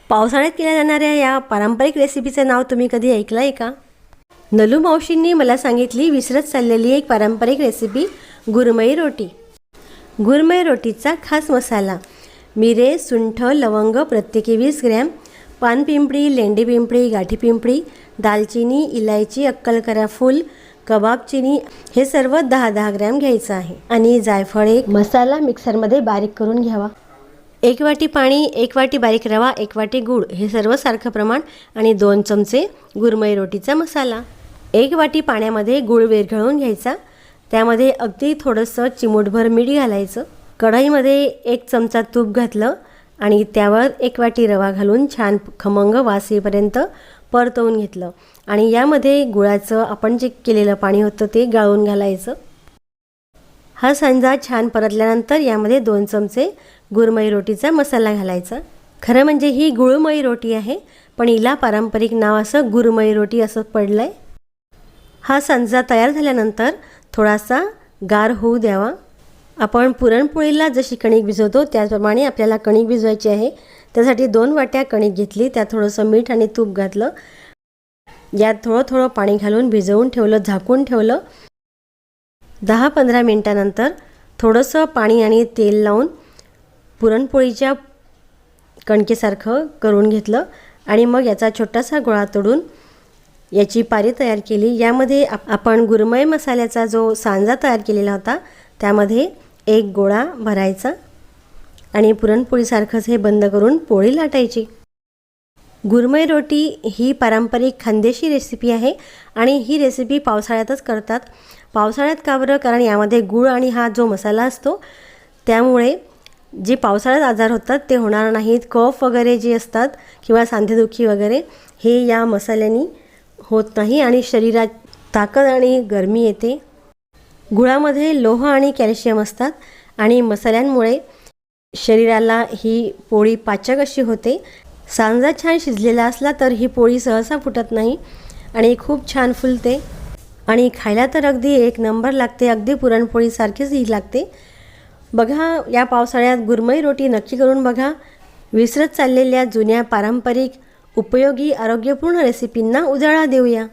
पावसाळ्यात केल्या जाणाऱ्या या पारंपरिक रेसिपीचं नाव तुम्ही कधी ऐकलं आहे का? नलू मावशींनी मला सांगितली विसरत चाललेली एक पारंपरिक रेसिपी गुरमई रोटी. गुरमई रोटीचा खास मसाला: मिरे, सुंठ, लवंग प्रत्येकी 20 ग्रॅम, पानपिंपळी, लेंडी पिंपळी, गाठी पिंपळी, दालचिनी, इलायची, अक्कलकरा फूल, कबाब चिनी हे सर्व 10-10 ग्रॅम घ्यायचं आहे. आणि जायफळ. एक मसाला मिक्सरमध्ये बारीक करून घ्यावा. 1 वाटी पाणी, 1 वाटी बारीक रवा, 1 वाटी गूळ हे सर्व सारखं प्रमाण आणि 2 चमचे गुरमई रोटीचा मसाला. 1 वाटी पाण्यामध्ये गूळ विरघळून घ्यायचा. त्यामध्ये अगदी थोडंसं चिमूटभर मीठ घालायचं. कढईमध्ये 1 चमचा तूप घातलं आणि त्यावर 1 वाटी रवा घालून छान खमंग वास येईपर्यंत परतवून घेतलं. आणि यामध्ये गुळाचं आपण जे केलेलं पाणी होतं ते गाळून घालायचं. हा सांजा छान परतल्यानंतर यामध्ये 2 चमचे गुरमई रोटीचा मसाला घालायचा. खरं म्हणजे ही गुळमई रोटी आहे, पण हिला पारंपरिक नाव असं गुरमई रोटी असं पडलं आहे. हा सांजा तयार झाल्यानंतर थोडासा गार होऊ द्यावा. आपण पुरणपोळीला जशी कणिक भिजवतो त्याप्रमाणे आपल्याला कणिक भिजवायची आहे. त्यासाठी 2 वाट्या कणिक घेतली, त्यात थोडंसं मीठ आणि तूप घातलं. यात थोडं पाणी घालून भिजवून ठेवलं, झाकून ठेवलं. 10-15 मिनटानंतर थोडंसं पाणी आणि तेल लावून पुरणपोळीच्या कणकेसारखं करून घेतलं आणि मग याचा छोटासा गोळा तोडून याची पारी तयार केली. यामध्ये आपण गुरमई मसाल्याचा जो सांजा तयार केलेला होता त्यामध्ये एक गोळा भरायचा आणि पुरणपोळीसारखंच हे बंद करून पोळी लाटायची. गुरमई रोटी ही पारंपरिक खानदेशी रेसिपी आहे आणि ही रेसिपी पावसाळ्यातच करतात. पावसाळ्यात का बरं? कारण यामध्ये गूळ आणि हा जो मसाला असतो त्यामुळे जे पावसाळ्यात आजार होतात ते होणार नाहीत. कफ वगैरे जे असतात किंवा सांधेदुखी वगैरे हे या मसाल्याने होत नाही आणि शरीरात ताकद आणि गरमी येते. गुळामध्ये लोह आणि कॅल्शियम असतात आणि मसाल्यांमुळे शरीराला ही पोळी पाचक अशी होते. सांजा छान शिजलेला असला तर ही पोळी सहसा फुटत नाही आणि खूप छान फुलते आणि खायला तर अगदी 1 नंबर लागते. अगदी पुरणपोळीसारखीच ही लागते. बघा, या पावसाळ्यात गुरमई रोटी नक्की करून बघा. विसरत चाललेल्या जुन्या पारंपरिक उपयोगी आरोग्यपूर्ण रेसिपींना उजाळा देऊया.